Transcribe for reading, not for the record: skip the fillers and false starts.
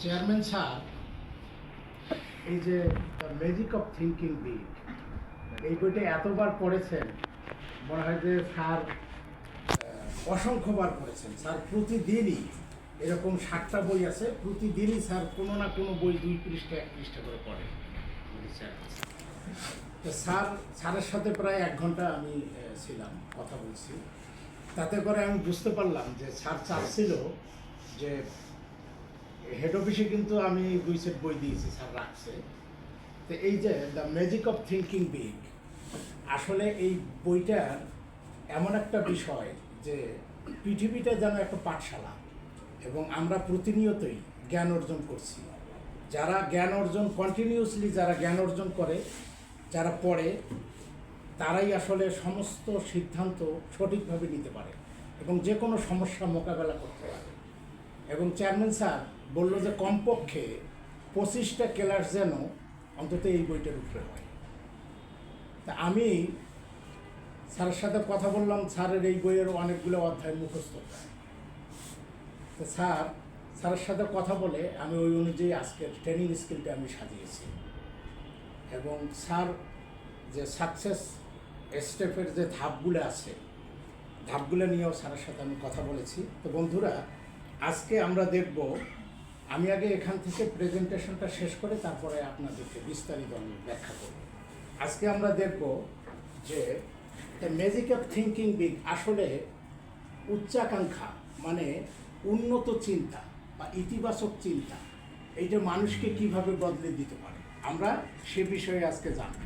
Chairman sir এই যে magic of thinking big এই বইটা এতবার পড়েছেন, মনে হয় যে স্যার অসংখ্যবার পড়েছেন। স্যার প্রতিদিনই এরকম 7টা বই আছে, প্রতিদিনই স্যার কোনো না কোনো বই 2 পৃষ্ঠা 1 পৃষ্ঠা করে পড়ে। তো স্যারের সাথে প্রায় 1 ঘন্টা আমি ছিলাম, কথা বলছি। তাতে করে আমি বুঝতে পারলাম যে স্যার চাচ্ছিল যে হেড অফিসে কিন্তু আমি 2 সেট বই দিয়েছি, স্যার রাখছে। তো এই যে the magic of thinking big, আসলে এই বইটার এমন একটা বিষয় যে পৃথিবীটা যেন একটা পাঠশালা এবং আমরা প্রতিনিয়তই জ্ঞান অর্জন করছি। যারা জ্ঞান অর্জন কন্টিনিউসলি যারা জ্ঞান অর্জন করে, যারা পড়ে, তারাই আসলে সমস্ত সিদ্ধান্ত সঠিকভাবে নিতে পারে এবং যে কোনো সমস্যা মোকাবেলা করতে পারে। এবং চেয়ারম্যান স্যার বললো যে কমপক্ষে 25টা ক্লাস যেন অন্তত এই বইটার উপরে হয়। তা আমি স্যারের সাথে কথা বললাম, স্যারের এই বইয়ের অনেকগুলো অধ্যায় মুখস্থ প্রায়। তো স্যারের সাথে কথা বলে আমি ওই অনুযায়ী আজকের ট্রেনিং স্কিলটা আমি সাজিয়েছি। এবং স্যার যে সাকসেস স্টেপের যে ধাপগুলো আছে, ধাপগুলো নিয়েও স্যারের সাথে আমি কথা বলেছি। তো বন্ধুরা, আজকে আমরা দেখব, আমি আগে এখান থেকে প্রেজেন্টেশনটা শেষ করে তারপরে আপনাদেরকে বিস্তারিত আমি ব্যাখ্যা করব। আজকে আমরা দেখব যে the magic of thinking big, আসলে উচ্চাকাঙ্ক্ষা মানে উন্নত চিন্তা বা ইতিবাচক চিন্তা, এইটা মানুষকে কিভাবে বদলে দিতে পারে, আমরা সে বিষয়ে আজকে জানব।